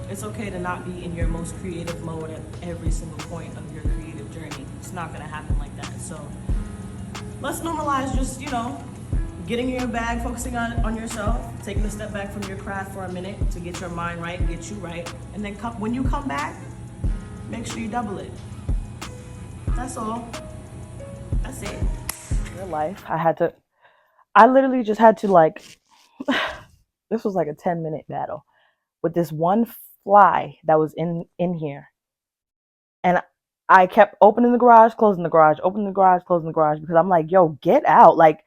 It's okay to not be in your most creative mode at every single point of your creative journey. It's not going to happen like that. So let's normalize just, getting in your bag, focusing on yourself, taking a step back from your craft for a minute to get your mind right, get you right. And then when you come back, make sure you double it. That's all. That's it. Real life. I literally just had to this was like a 10-minute battle with this one fly that was in here. And I kept opening the garage, closing the garage, opening the garage, closing the garage because I'm like, yo, get out. Like,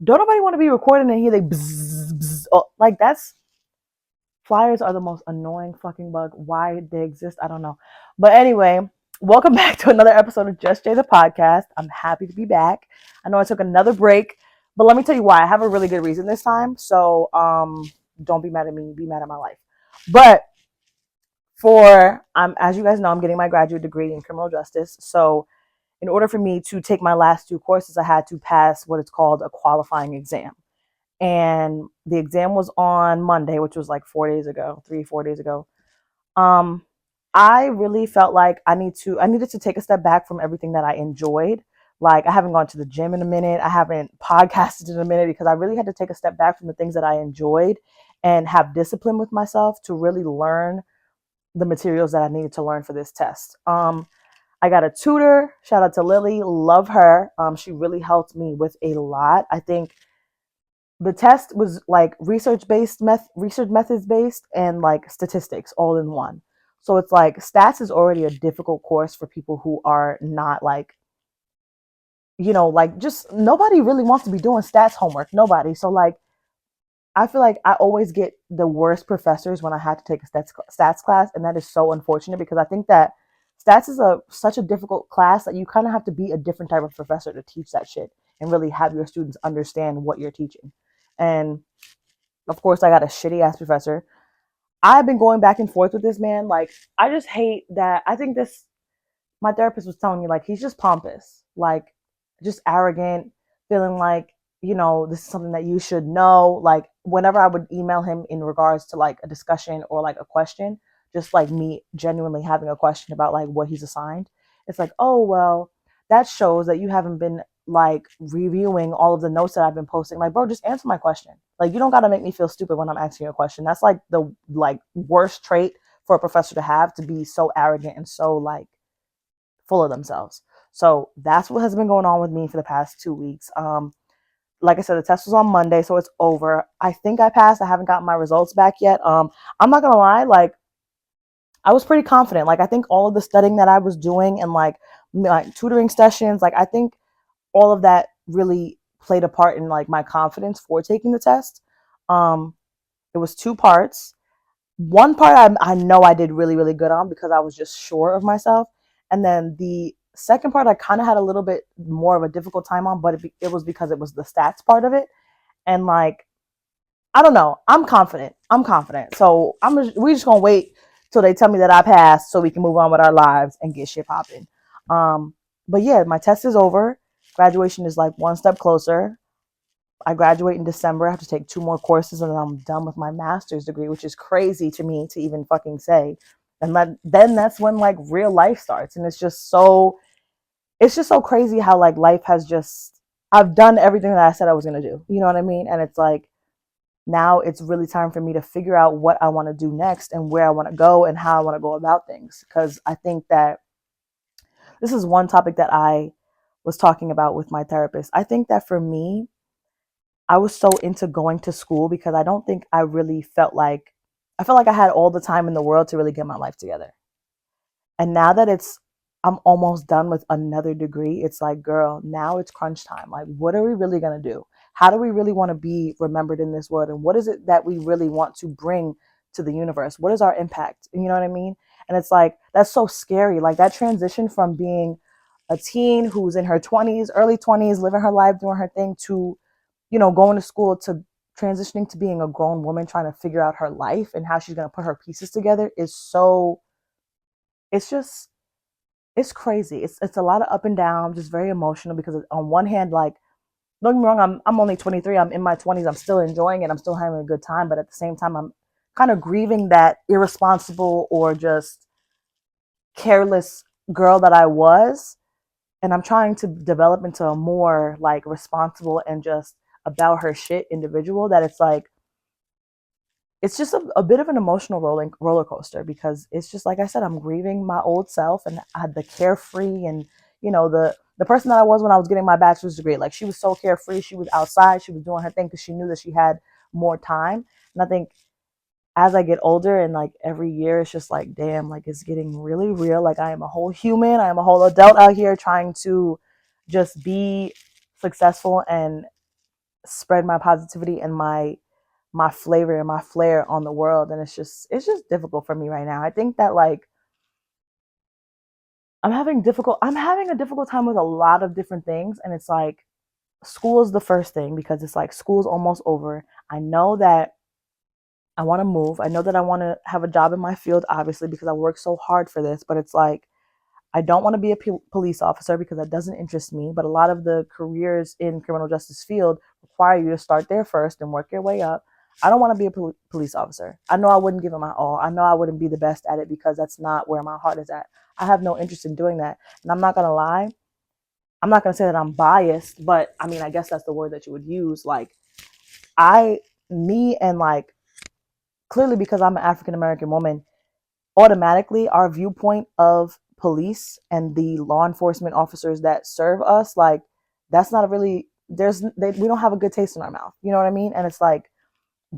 don't nobody want to be recording and hear they bzz, bzz. Oh, like that's flyers are the most annoying fucking bug. Why they exist, I don't know. But anyway, welcome back to another episode of Just Jay the podcast. I'm happy to be back. I know I took another break, but let me tell you why. I have a really good reason this time. So don't be mad at me, be mad at my life. But as you guys know, I'm getting my graduate degree in criminal justice. So in order for me to take my last two courses, I had to pass what is called a qualifying exam. And the exam was on Monday, which was like 4 days ago, 3, 4 days ago. I really felt like I needed to take a step back from everything that I enjoyed. Like I haven't gone to the gym in a minute. I haven't podcasted in a minute because I really had to take a step back from the things that I enjoyed and have discipline with myself to really learn the materials that I needed to learn for this test. I got a tutor. Shout out to Lily. Love her. She really helped me with a lot. I think the test was like research methods based and like statistics all in one. So it's like stats is already a difficult course for people who are not like, like just nobody really wants to be doing stats homework. Nobody. So like I feel like I always get the worst professors when I have to take a stats class, and that is so unfortunate because I think that stats is such a difficult class that you kind of have to be a different type of professor to teach that shit and really have your students understand what you're teaching. And of course, I got a shitty ass professor. I've been going back and forth with this man. Like, I just hate that. I think my therapist was telling me, like, he's just pompous, like, just arrogant, feeling like, this is something that you should know. Like, whenever I would email him in regards to like a discussion or like a question, just like me genuinely having a question about like what he's assigned, it's like, oh, well, that shows that you haven't been like reviewing all of the notes that I've been posting. Like, bro, just answer my question. Like, you don't got to make me feel stupid when I'm asking you a question. That's like the like worst trait for a professor to have, to be so arrogant and so like full of themselves. So that's what has been going on with me for the past 2 weeks. Like I said, the test was on Monday, so it's over. I think I passed. I haven't gotten my results back yet. I'm not gonna lie, like I was pretty confident. Like I think all of the studying that I was doing and like my tutoring sessions, like I think all of that really played a part in like my confidence for taking the test. Um, it was 2 parts. One part I know I did really, really good on because I was just sure of myself. And then the second part I kind of had a little bit more of a difficult time on, but it was because it was the stats part of it. And like, I don't know. I'm confident. So we just gonna wait till they tell me that I passed so we can move on with our lives and get shit popping. But yeah, my test is over. Graduation is like one step closer. I graduate in December. I have to take 2 more courses and then I'm done with my master's degree, which is crazy to me to even fucking say. And then that's when like real life starts. And it's just so crazy how like life has just, I've done everything that I said I was going to do. You know what I mean? And it's like, now it's really time for me to figure out what I want to do next and where I want to go and how I want to go about things. Because I think that this is one topic that I was talking about with my therapist. I think that for me, I was so into going to school because I don't think I really I felt like I had all the time in the world to really get my life together. And now that I'm almost done with another degree, it's like, girl, now it's crunch time. Like, what are we really going to do? How do we really want to be remembered in this world? And what is it that we really want to bring to the universe? What is our impact? You know what I mean? And it's like, that's so scary. Like that transition from being a teen who's in her 20s, early 20s, living her life, doing her thing, to going to school, to transitioning to being a grown woman trying to figure out her life and how she's going to put her pieces together is so, it's just, it's crazy. It's a lot of up and down, just very emotional because on one hand, like, don't get me wrong, I'm only 23. I'm in my 20s. I'm still enjoying it. I'm still having a good time. But at the same time, I'm kind of grieving that irresponsible or just careless girl that I was. And I'm trying to develop into a more like responsible and just about her shit individual that it's like, it's just a bit of an emotional roller coaster because it's just like I said, I'm grieving my old self and I had the carefree and the person that I was when I was getting my bachelor's degree. Like she was so carefree, she was outside, she was doing her thing because she knew that she had more time. And I think as I get older and like every year, it's just like, damn, like it's getting really real. Like I am a whole human, I am a whole adult out here trying to just be successful and spread my positivity and my flavor and my flair on the world. And it's just difficult for me right now. I think that like I'm having a difficult time with a lot of different things. And it's like school is the first thing because it's like school's almost over. I know that I want to move. I know that I want to have a job in my field, obviously, because I work so hard for this. But it's like I don't want to be a police officer because that doesn't interest me. But a lot of the careers in criminal justice field require you to start there first and work your way up. I don't want to be a police officer. I know I wouldn't give it my all. I know I wouldn't be the best at it because that's not where my heart is at. I have no interest in doing that. And I'm not going to lie. I'm not going to say that I'm biased, but I mean, I guess that's the word that you would use. Like, me and like, clearly because I'm an African American woman, automatically our viewpoint of police and the law enforcement officers that serve us, like that's not a really we don't have a good taste in our mouth. You know what I mean? And it's like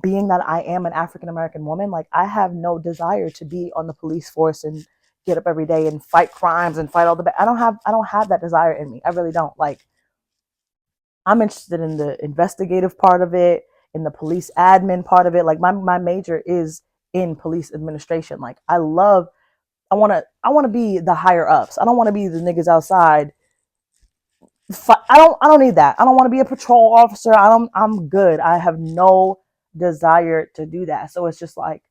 being that I am an African American woman, like I have no desire to be on the police force and get up every day and fight crimes and fight all the I don't have that desire in me. I really don't. Like I'm interested in the investigative part of it, in the police admin part of it. Like my major is in police administration. Like I want to be the higher ups. I don't want to be the niggas outside. I don't need that. I don't want to be a patrol officer. I'm good. I have no desire to do that. So it's just like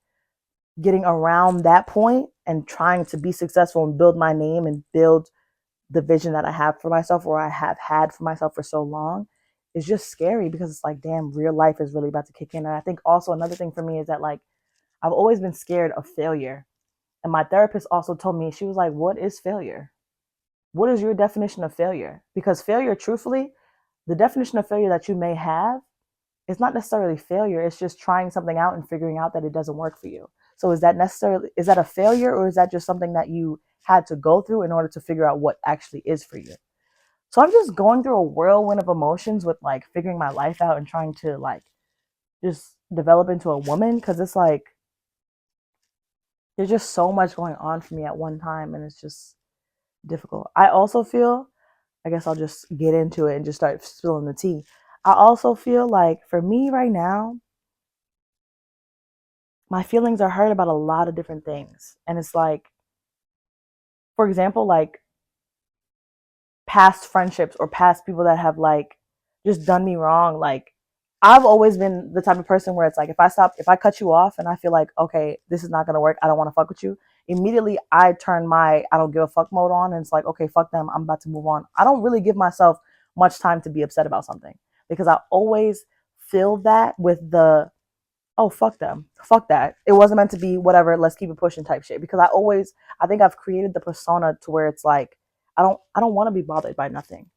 getting around that point and trying to be successful and build my name and build the vision that I have for myself or I have had for myself for so long is just scary because it's like, damn, real life is really about to kick in. And I think also another thing for me is that like I've always been scared of failure. And my therapist also told me, she was like, what is failure? What is your definition of failure? Because failure, truthfully, the definition of failure that you may have is not necessarily failure. It's just trying something out and figuring out that it doesn't work for you. So is that a failure or is that just something that you had to go through in order to figure out what actually is for you? So I'm just going through a whirlwind of emotions with like figuring my life out and trying to like just develop into a woman because it's like there's just so much going on for me at one time and it's just difficult. I also feel, I guess I'll just get into it and just start spilling the tea. I also feel like for me right now, my feelings are hurt about a lot of different things. And it's like, for example, like past friendships or past people that have like just done me wrong. Like I've always been the type of person where it's like if I cut you off and I feel like, okay, this is not gonna work, I don't wanna fuck with you, immediately I turn my I don't give a fuck mode on and it's like, okay, fuck them, I'm about to move on. I don't really give myself much time to be upset about something because I always feel that with the oh fuck them, fuck that, it wasn't meant to be, whatever, let's keep it pushing type shit. Because I think I've created the persona to where it's like I don't want to be bothered by nothing.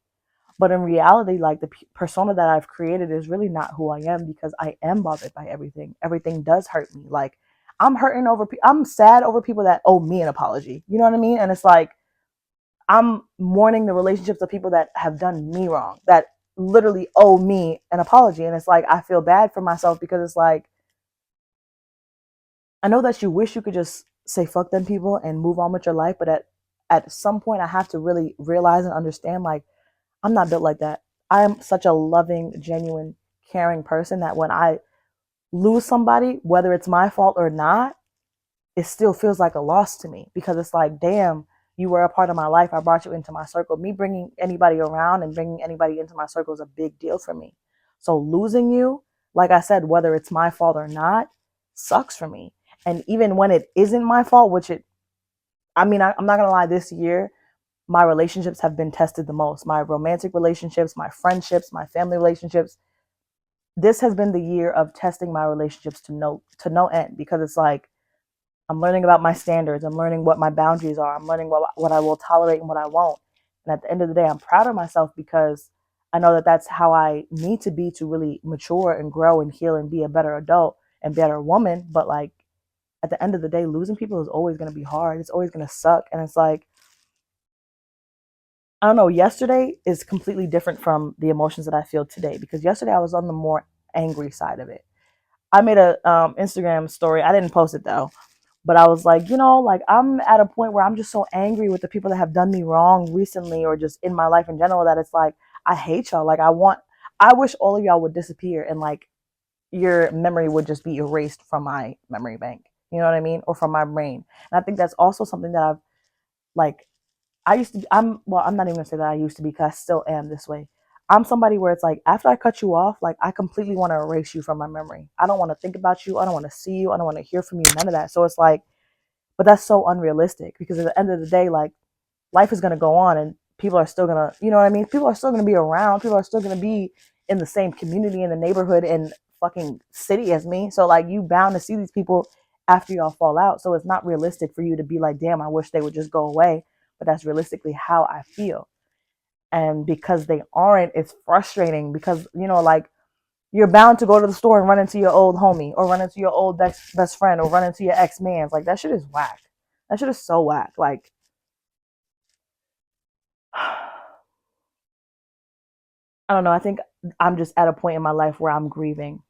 But in reality, like the persona that I've created is really not who I am because I am bothered by everything. Everything does hurt me. Like I'm sad over people that owe me an apology. You know what I mean? And it's like I'm mourning the relationships of people that have done me wrong, that literally owe me an apology. And it's like I feel bad for myself because it's like I know that you wish you could just say fuck them people and move on with your life, but at some point I have to really realize and understand like I'm not built like that. I am such a loving, genuine, caring person that when I lose somebody, whether it's my fault or not, it still feels like a loss to me because it's like, damn, you were a part of my life. I brought you into my circle. Me bringing anybody around and bringing anybody into my circle is a big deal for me. So losing you, like I said, whether it's my fault or not, sucks for me. And even when it isn't my fault, I'm not gonna lie, this year my relationships have been tested the most. My romantic relationships, my friendships, my family relationships. this has been the year of testing my relationships to no end, because it's like I'm learning about my standards. I'm learning what my boundaries are. I'm learning what I will tolerate and what I won't. And at the end of the day, I'm proud of myself because I know that that's how I need to be to really mature and grow and heal and be a better adult and better woman. But like at the end of the day, losing people is always going to be hard. It's always going to suck. And it's like, I don't know, yesterday is completely different from the emotions that I feel today, because yesterday I was on the more angry side of it. I made a Instagram story. I didn't post it though, but I was like, like I'm at a point where I'm just so angry with the people that have done me wrong recently or just in my life in general, that it's like I hate y'all. Like I wish all of y'all would disappear and like your memory would just be erased from my memory bank. You know what I mean? Or from my brain. And I think that's also something that I've like I used to be, I'm not even gonna say that I used to be, because I still am this way. I'm somebody where it's like after I cut you off, like I completely want to erase you from my memory. I don't want to think about you. I don't want to see you. I don't want to hear from you. None of that. So it's like, but that's so unrealistic, because at the end of the day, like life is gonna go on and people are still gonna, you know what I mean? People are still gonna be around. People are still gonna be in the same community, in the neighborhood, and fucking city as me. So like you bound to see these people after y'all fall out. So it's not realistic for you to be like, damn, I wish they would just go away. But that's realistically how I feel. And because they aren't, it's frustrating, because like you're bound to go to the store and run into your old homie or run into your old best friend or run into your ex-man's. Like that shit is whack. That shit is so whack. Like I don't know. I think I'm just at a point in my life where I'm grieving.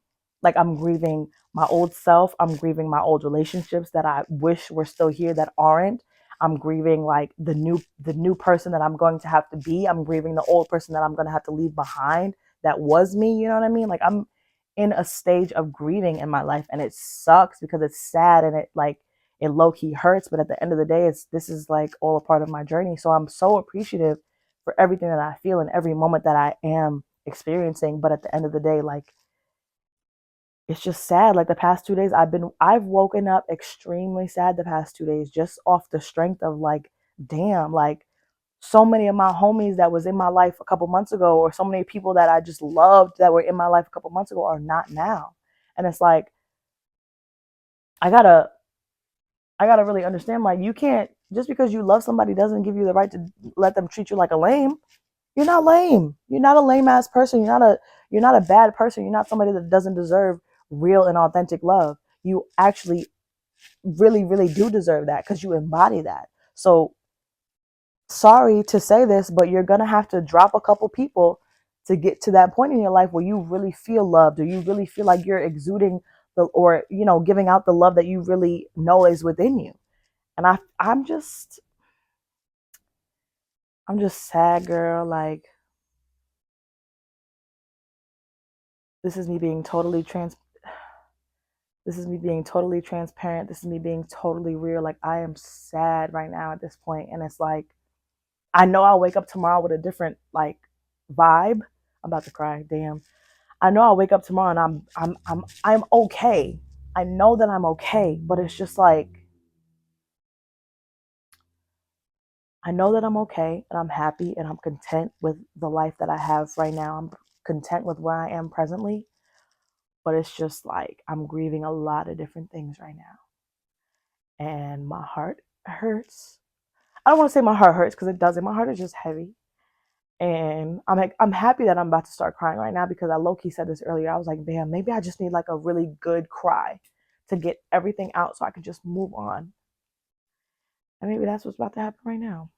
Like I'm grieving my old self. I'm grieving my old relationships that I wish were still here that aren't. I'm grieving like the new person that I'm going to have to be. I'm grieving the old person that I'm going to have to leave behind that was me, you know what I mean? Like I'm in a stage of grieving in my life, and it sucks because it's sad and it low key hurts, but at the end of the day this is like all a part of my journey. So I'm so appreciative for everything that I feel and every moment that I am experiencing. But at the end of the day, like it's just sad. Like the past 2 days, I've woken up extremely sad the past 2 days, just off the strength of like, damn, like so many of my homies that was in my life a couple months ago, or so many people that I just loved that were in my life a couple months ago, are not now. And it's like I gotta I gotta really understand, like you can't, just because you love somebody doesn't give you the right to let them treat you like a lame. You're not lame. You're not a lame ass person. You're not a bad person. You're not somebody that doesn't deserve real and authentic love. You actually really, really do deserve that, because you embody that. So sorry to say this, but you're gonna have to drop a couple people to get to that point in your life where you really feel loved, or you really feel like you're exuding or giving out the love that you really know is within you. And I'm just sad, girl. Like this is me being totally trans this is me being totally transparent. This is me being totally real. Like I am sad right now at this point, and it's like I know I'll wake up tomorrow with a different like vibe. I'm about to cry. Damn. I know I'll wake up tomorrow and I'm okay. I know that I'm okay, but it's just like I know that I'm okay and I'm happy and I'm content with the life that I have right now. I'm content with where I am presently, but it's just like I'm grieving a lot of different things right now, and my heart hurts. I don't want to say my heart hurts, because it doesn't. My heart is just heavy. And I'm happy that I'm about to start crying right now, because I low key said this earlier. I was like, damn, maybe I just need like a really good cry to get everything out so I can just move on. And maybe that's what's about to happen right now.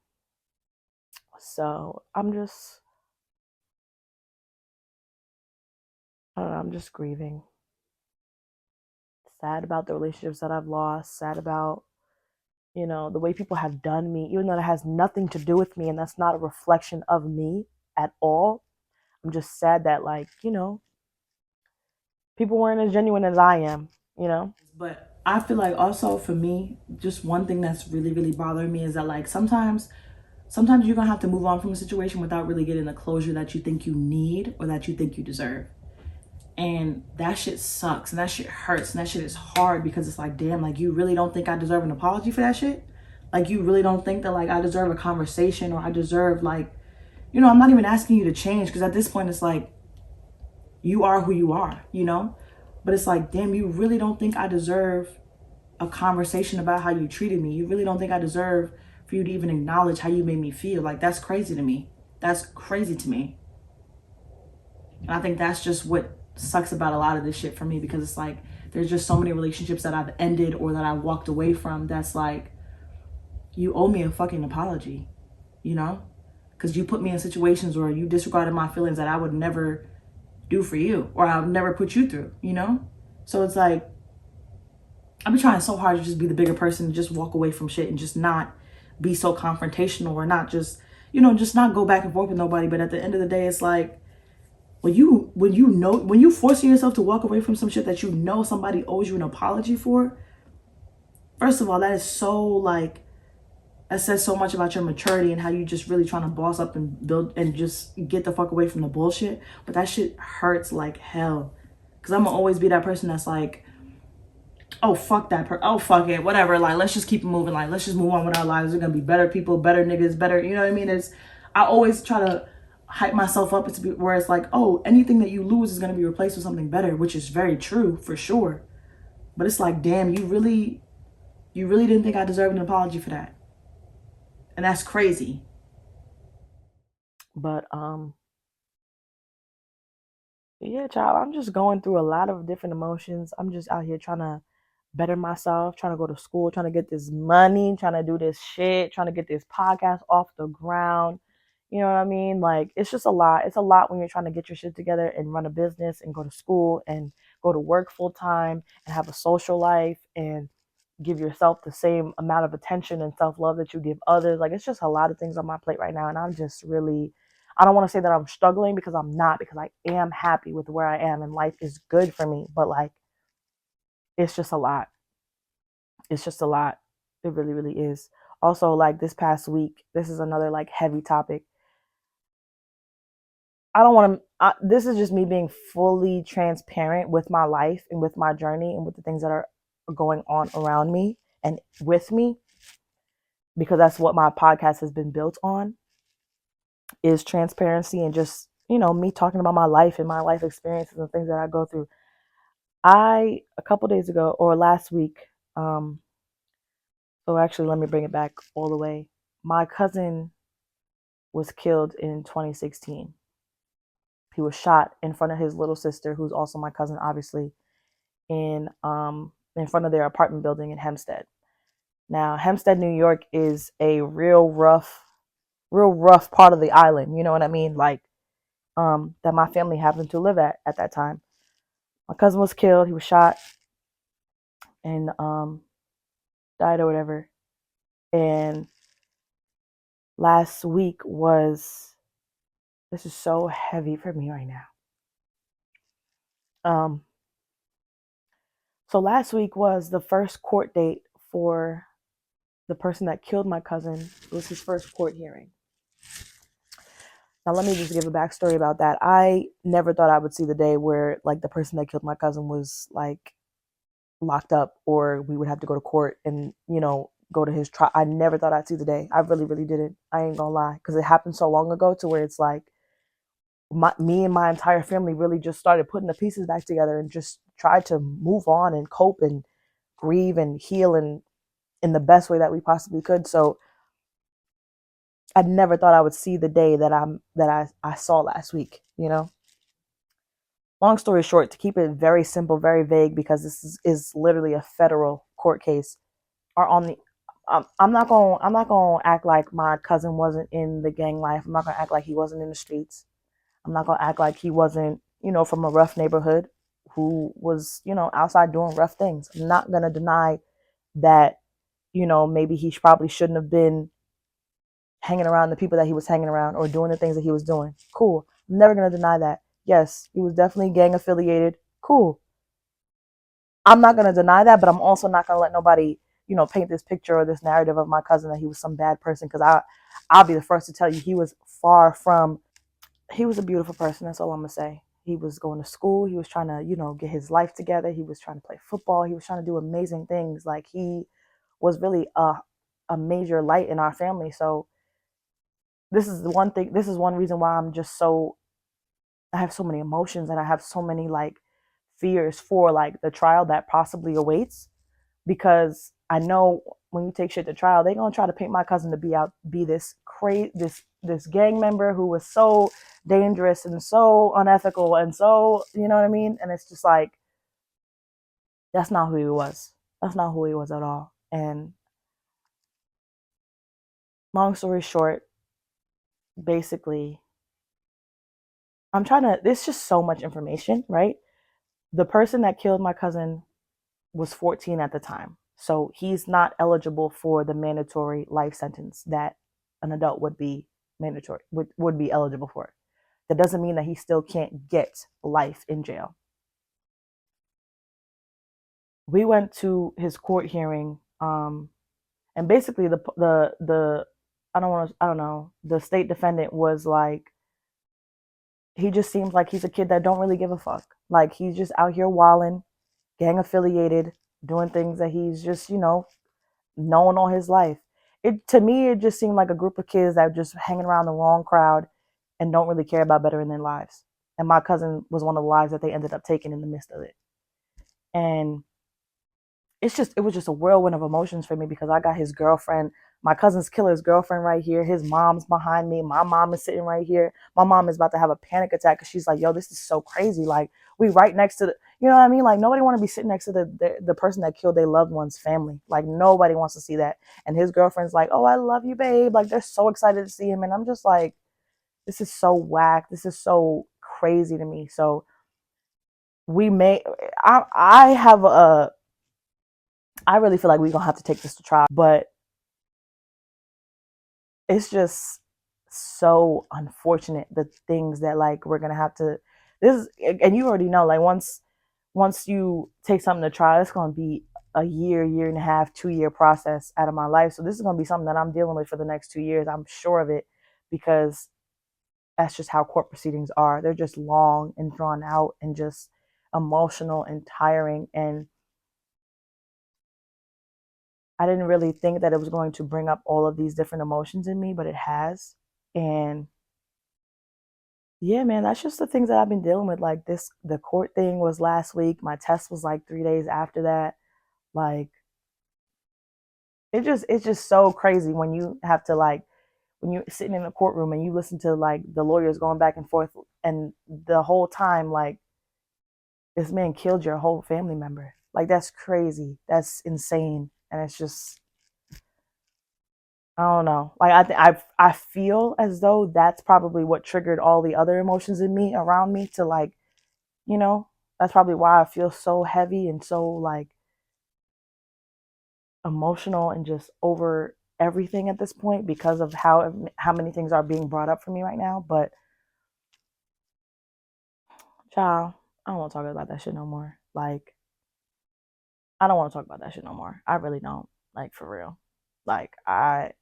So I don't know, I'm just grieving. Sad about the relationships that I've lost, sad about, the way people have done me, even though it has nothing to do with me and that's not a reflection of me at all. I'm just sad that, like, people weren't as genuine as I am, you know? But I feel like also for me, just one thing that's really, really bothering me is that like sometimes you're gonna have to move on from a situation without really getting the closure that you think you need or that you think you deserve. And that shit sucks and that shit hurts and that shit is hard, because it's like, damn, like you really don't think I deserve an apology for that shit? Like you really don't think that like I deserve a conversation, or I deserve like, I'm not even asking you to change, because at this point it's like You are who you are, you know? But it's like, damn, you really don't think I deserve a conversation about how you treated me. You really don't think I deserve for you to even acknowledge how you made me feel. Like, that's crazy to me. That's crazy to me. And I think that's just what sucks about a lot of this shit for me, because it's like there's just so many relationships that I've ended or that I walked away from that's like, you owe me a fucking apology, you know? Because you put me in situations where you disregarded my feelings that I would never do for you or I would never put you through, you know? So it's like, I've been trying so hard to just be the bigger person and just walk away from shit and just not be so confrontational, or not just, just not go back and forth with nobody. But at the end of the day, it's like, when you forcing yourself to walk away from some shit that you know somebody owes you an apology for, first of all, that is so like, that says so much about your maturity and how you just really trying to boss up and build and just get the fuck away from the bullshit. But that shit hurts like hell, because I'm gonna always be that person that's like, oh fuck oh fuck it, whatever, like let's just keep it moving, like let's just move on with our lives. We're gonna be better people, better niggas, better, you know what I mean? It's, I always try to hype myself up to be where it's like, oh, anything that you lose is gonna be replaced with something better, which is very true for sure. But it's like, damn, you really didn't think I deserved an apology for that. And that's crazy. But yeah, child, I'm just going through a lot of different emotions. I'm just out here trying to better myself, trying to go to school, trying to get this money, trying to do this shit, trying to get this podcast off the ground. You know what I mean? Like, it's just a lot. It's a lot when you're trying to get your shit together and run a business and go to school and go to work full time and have a social life and give yourself the same amount of attention and self love that you give others. Like, it's just a lot of things on my plate right now. And I'm just really, I don't want to say that I'm struggling, because I'm not, because I am happy with where I am and life is good for me. But like, it's just a lot. It's just a lot. It really, really is. Also, like this past week, this is another like heavy topic. I don't want to, this is just me being fully transparent with my life and with my journey and with the things that are going on around me and with me, because that's what my podcast has been built on, is transparency and just, me talking about my life and my life experiences and things that I go through. A couple days ago or last week, um, so actually, let me bring it back all the way. My cousin was killed in 2016. He was shot in front of his little sister, who's also my cousin, obviously, in front of their apartment building in Hempstead. Now, Hempstead, New York, is a real rough part of the island. You know what I mean? Like, that my family happened to live at that time. My cousin was killed. He was shot and died or whatever. And last week was, this is so heavy for me right now. Um, so last week was the first court date for the person that killed my cousin. It was his first court hearing. Now let me just give a backstory about that. I never thought I would see the day where like the person that killed my cousin was like locked up, or we would have to go to court and go to his trial. I never thought I'd see the day. I really, really didn't. I ain't gonna lie, because it happened so long ago to where it's like me and my entire family really just started putting the pieces back together and just tried to move on and cope and grieve and heal and in the best way that we possibly could. So I never thought I would see the day that I saw last week, Long story short, to keep it very simple, very vague, because this is literally a federal court case, are on the I'm not gonna act like my cousin wasn't in the gang life. I'm not gonna act like he wasn't in the streets. I'm not gonna act like he wasn't, from a rough neighborhood, who was, outside doing rough things. I'm not gonna deny that, maybe he probably shouldn't have been hanging around the people that he was hanging around or doing the things that he was doing. Cool. I'm never gonna deny that. Yes, he was definitely gang affiliated. Cool. I'm not gonna deny that, but I'm also not gonna let nobody, paint this picture or this narrative of my cousin that he was some bad person, because I'll be the first to tell you he was far from. He was a beautiful person. That's all I'm gonna say. He was going to school. He was trying to, get his life together. He was trying to play football. He was trying to do amazing things. Like, he was really a major light in our family. So this is the one thing. This is one reason why I'm just so I have so many emotions and I have so many like fears for like the trial that possibly awaits, because I know when you take shit to trial, they're gonna try to paint my cousin to be this crazy, this gang member who was so dangerous and so unethical and so, you know what I mean? And it's just like, that's not who he was. That's not who he was at all. And long story short, basically, I'm trying to, there's just so much information, right? The person that killed my cousin was 14 at the time. So he's not eligible for the mandatory life sentence that an adult would be mandatory, would be eligible for. That doesn't mean that he still can't get life in jail. We went to his court hearing, and basically the I don't know, the state defendant was like, he just seems like he's a kid that don't really give a fuck. Like he's just out here wilding, gang affiliated, doing things that he's just, known all his life. It, to me, it just seemed like a group of kids that were just hanging around the wrong crowd and don't really care about bettering their lives. And my cousin was one of the lives that they ended up taking in the midst of it. And it was just a whirlwind of emotions for me, because I got his girlfriend, my cousin's killer's girlfriend right here. His mom's behind me. My mom is sitting right here. My mom is about to have a panic attack because she's like, yo, this is so crazy. Like, we right next to the, you know what I mean? Like, nobody want to be sitting next to the person that killed their loved one's family. Like, nobody wants to see that. And his girlfriend's like, oh, I love you, babe. Like, they're so excited to see him. And I'm just like, this is so whack. This is so crazy to me. So we may, I have a, I really feel like we're gonna have to take this to trial, but it's just so unfortunate, the things that like we're gonna have to, this is, and you already know, like once you take something to trial, it's gonna be a year and a half, 2 year process out of my life. So this is gonna be something that I'm dealing with for the next 2 years. I'm sure of it, because that's just how court proceedings are. They're just long and drawn out and just emotional and tiring. And I didn't really think that it was going to bring up all of these different emotions in me, but it has. And yeah, man, that's just the things that I've been dealing with. Like this, the court thing was last week. My test was like 3 days after that. Like it's just so crazy when you have to like, when you're sitting in a courtroom and you listen to like the lawyers going back and forth, and the whole time like, this man killed your whole family member. Like that's crazy. That's insane. And it's just, I don't know. Like I feel as though that's probably what triggered all the other emotions in me around me to like, you know, that's probably why I feel so heavy and so like emotional and just over everything at this point, because of how many things are being brought up for me right now. But child, I don't want to talk about that shit no more. Like I don't want to talk about that shit no more. I really don't. Like for real. Like I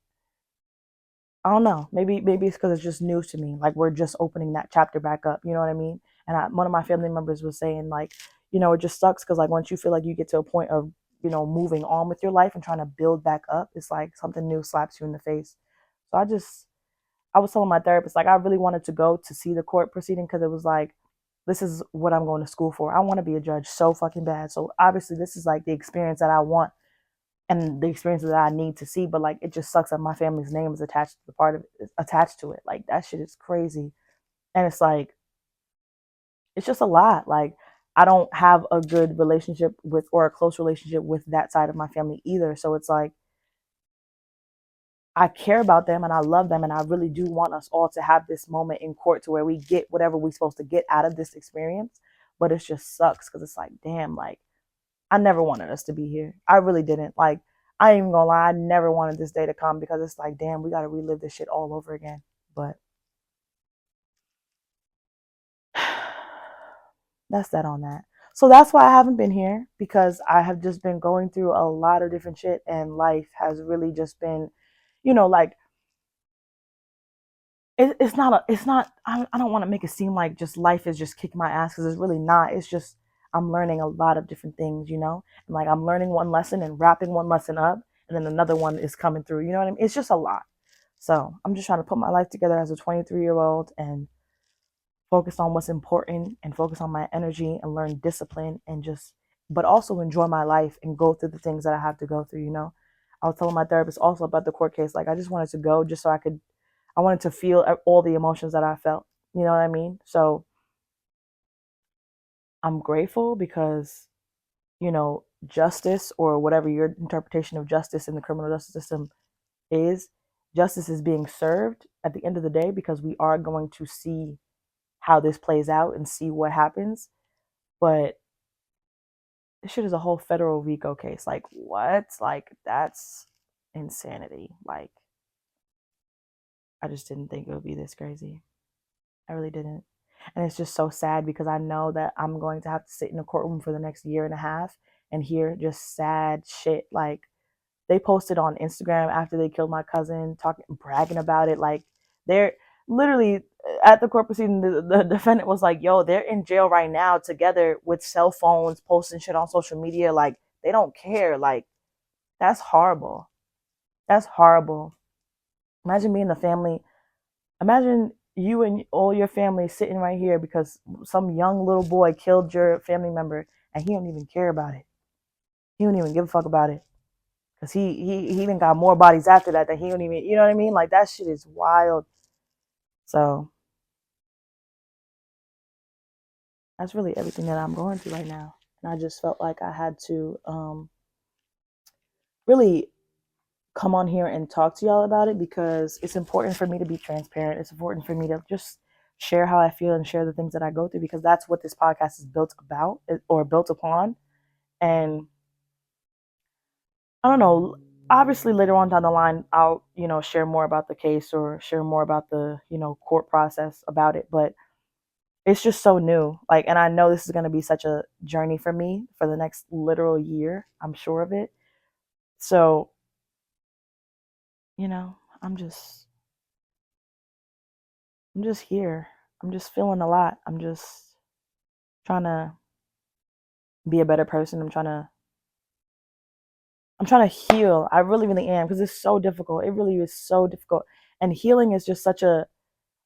don't know. Maybe it's because it's just new to me. Like we're just opening that chapter back up. You know what I mean? And one of my family members was saying like, it just sucks because like once you feel like you get to a point of moving on with your life and trying to build back up, it's like something new slaps you in the face. So I was telling my therapist like I really wanted to go to see the court proceeding, because it was like, this is what I'm going to school for. I want to be a judge so fucking bad. So obviously this is like the experience that I want and the experiences that I need to see. But like, it just sucks that my family's name is attached to the part of it, attached to it. Like that shit is crazy, and it's like, it's just a lot. Like I don't have a good relationship with, or a close relationship with, that side of my family either. So it's like, I care about them and I love them, and I really do want us all to have this moment in court to where we get whatever we're supposed to get out of this experience. But it just sucks because it's like, damn, like I never wanted us to be here. I really didn't. Like, I ain't even gonna lie, I never wanted this day to come, because it's like, damn, we gotta relive this shit all over again. But that's that on that. So that's why I haven't been here, because I have just been going through a lot of different shit, and life has really just been, like it's not, I don't want to make it seem like just life is just kicking my ass, because it's really not. It's just, I'm learning a lot of different things, and like I'm learning one lesson and wrapping one lesson up, and then another one is coming through, you know what I mean? It's just a lot. So I'm just trying to put my life together as a 23-year-old, and focus on what's important and focus on my energy and learn discipline and just, but also enjoy my life and go through the things that I have to go through, you know. I was telling my therapist also about the court case. Like, I just wanted to go just so I wanted to feel all the emotions that I felt. You know what I mean? So I'm grateful because, you know, justice or whatever your interpretation of justice in the criminal justice system is, justice is being served at the end of the day because we are going to see how this plays out and see what happens. But this shit is a whole federal RICO case. Like, what? Like, that's insanity. Like, I just didn't think it would be this crazy. I really didn't. And it's just so sad because I know that I'm going to have to sit in a courtroom for the next year and a half and hear just sad shit. Like, they posted on Instagram after they killed my cousin, talking, bragging about it. Like, they're literally at the court proceeding. The defendant was like, "Yo, they're in jail right now together with cell phones, posting shit on social media. Like, they don't care. Like, that's horrible. That's horrible. Imagine being the family. Imagine you and all your family sitting right here because some young little boy killed your family member and he don't even care about it. He don't even give a fuck about it. Cause he even got more bodies after that he don't even, you know what I mean? Like, that shit is wild. So that's really everything that I'm going through right now. And I just felt like I had to really come on here and talk to y'all about it because it's important for me to be transparent. It's important for me to just share how I feel and share the things that I go through because that's what this podcast is built about or built upon. And I don't know, obviously later on down the line I'll, you know, share more about the case or share more about the, you know, court process about it, but it's just so new. Like, and I know this is going to be such a journey for me for the next literal year. I'm sure of it. So, you know, I'm just here. I'm just feeling a lot. I'm just trying to be a better person. I'm trying to heal. I really, really am because it's so difficult. It really is so difficult. And healing is just such a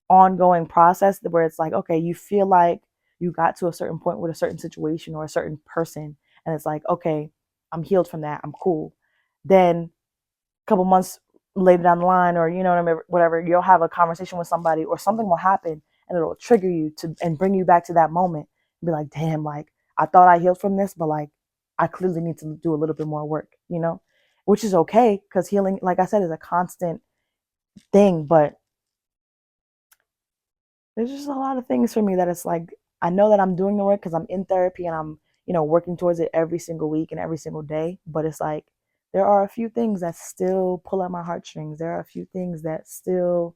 ongoing process where it's like, okay, you feel like you got to a certain point with a certain situation or a certain person, and it's like, okay, I'm healed from that. I'm cool. Then a couple months later down the line, or you know what I mean, whatever, you'll have a conversation with somebody, or something will happen, and it'll trigger you to and bring you back to that moment. And be like, damn, like I thought I healed from this, but like I clearly need to do a little bit more work, you know, which is okay because healing, like I said, is a constant thing, but there's just a lot of things for me that it's like I know that I'm doing the work because I'm in therapy and I'm, you know, working towards it every single week and every single day. But it's like there are a few things that still pull at my heartstrings. There are a few things that still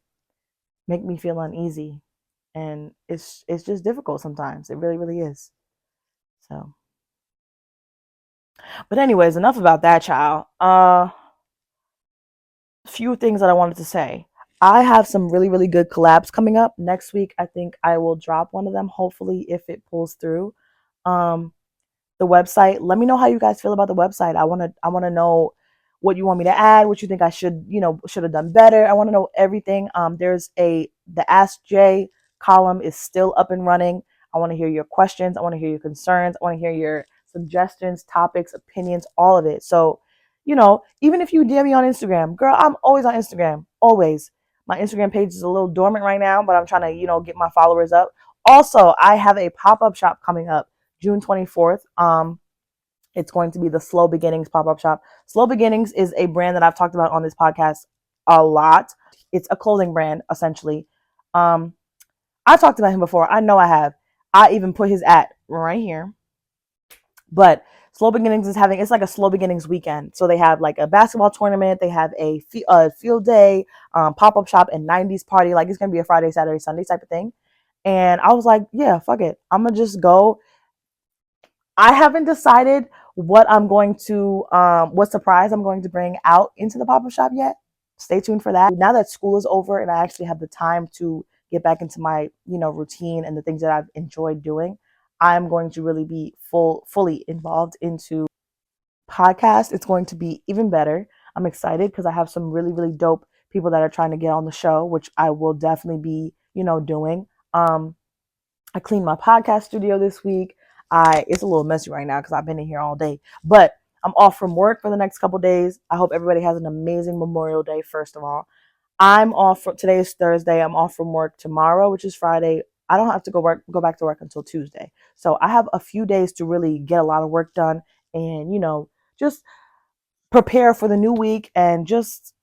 make me feel uneasy, and it's just difficult sometimes. It really, really is. So, but anyways, enough about that, child. Few things that I wanted to say. I have some really, really good collabs coming up next week. I think I will drop one of them, hopefully, if it pulls through. Um, the website. Let me know how you guys feel about the website. I want to know what you want me to add, what you think I should, you know, should have done better. I want to know everything. There's the Ask Jay column is still up and running. I want to hear your questions. I want to hear your concerns. I want to hear your suggestions, topics, opinions, all of it. So, you know, even if you DM me on Instagram, girl, I'm always on Instagram. Always. My Instagram page is a little dormant right now, but I'm trying to, you know, get my followers up. Also, I have a pop-up shop coming up June 24th. It's going to be the Slow Beginnings pop-up shop. Slow Beginnings is a brand that I've talked about on this podcast a lot. It's a clothing brand, essentially. Um, I've talked about him before. I know I have. I even put his at right here. But Slow Beginnings is having, it's like a Slow Beginnings weekend. So they have like a basketball tournament. They have a field day, pop-up shop, and 90s party. Like, it's going to be a Friday, Saturday, Sunday type of thing. And I was like, yeah, fuck it. I'm going to just go. I haven't decided what surprise I'm going to bring out into the pop-up shop yet. Stay tuned for that. Now that school is over and I actually have the time to get back into my, you know, routine and the things that I've enjoyed doing, I'm going to really be fully involved into podcast. It's going to be even better. I'm excited because I have some really, really dope people that are trying to get on the show, which I will definitely be, you know, doing. I cleaned my podcast studio this week. It's a little messy right now because I've been in here all day, but I'm off from work for the next couple days. I hope everybody has an amazing Memorial Day, first of all. I'm off for today is Thursday. I'm off from work tomorrow, which is Friday. I don't have to go back to work until Tuesday. So I have a few days to really get a lot of work done and, just prepare for the new week and just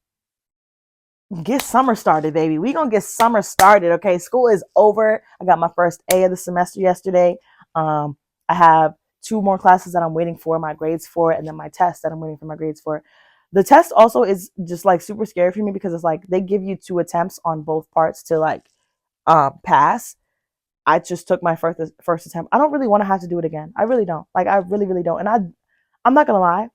get summer started, baby. We gonna get summer started, okay? School is over. I got my first A of the semester yesterday. I have two more classes that I'm waiting for my grades for, and then my test that I'm waiting for my grades for. The test also is just like super scary for me because it's like they give you 2 attempts on both parts to like pass. I just took my first attempt. I don't really want to have to do it again. I really don't. Like I really, really don't. And I'm not gonna lie,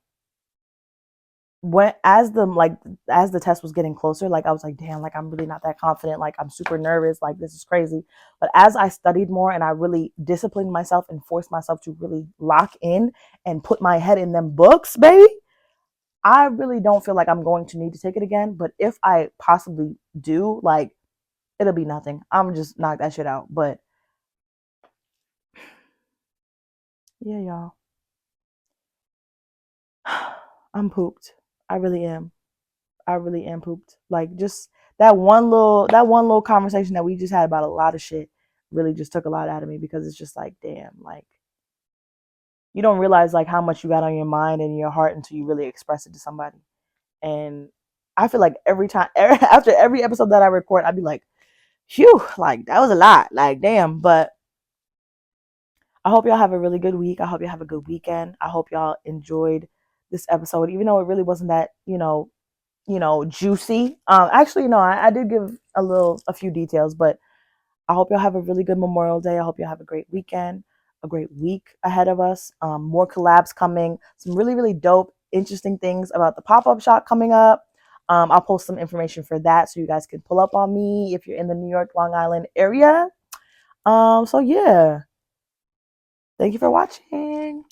when as the test was getting closer, like I was like, damn, like I'm really not that confident, like I'm super nervous, like this is crazy. But as I studied more and I really disciplined myself and forced myself to really lock in and put my head in them books, baby, I really don't feel like I'm going to need to take it again. But if I possibly do, like, it'll be nothing. I'm just knock that shit out. But yeah, y'all, I'm pooped. I really am. I really am pooped. Like just that one little conversation that we just had about a lot of shit really just took a lot out of me because it's just like, damn, like you don't realize like how much you got on your mind and your heart until you really express it to somebody. And I feel like every time after every episode that I record, I'd be like, phew, like that was a lot. Like, damn. But I hope y'all have a really good week. I hope y'all have a good weekend. I hope y'all enjoyed this episode, even though it really wasn't that, juicy. Actually, no, I did give a few details, but I hope y'all have a really good Memorial Day. I hope y'all have a great weekend, a great week ahead of us. More collabs coming, some really, really dope, interesting things about the pop-up shop coming up. I'll post some information for that so you guys can pull up on me if you're in the New York, Long Island area. So yeah, thank you for watching.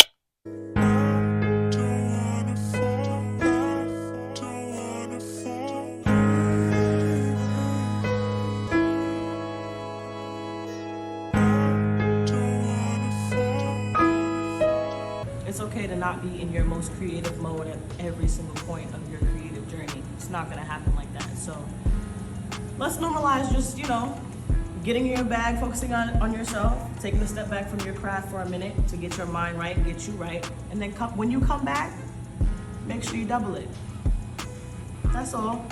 It's okay to not be in your most creative mode at every single point of your creative journey. It's not gonna happen like that. So let's normalize just, getting in your bag, focusing on yourself, taking a step back from your craft for a minute to get your mind right and get you right. And then when you come back, make sure you double it. That's all.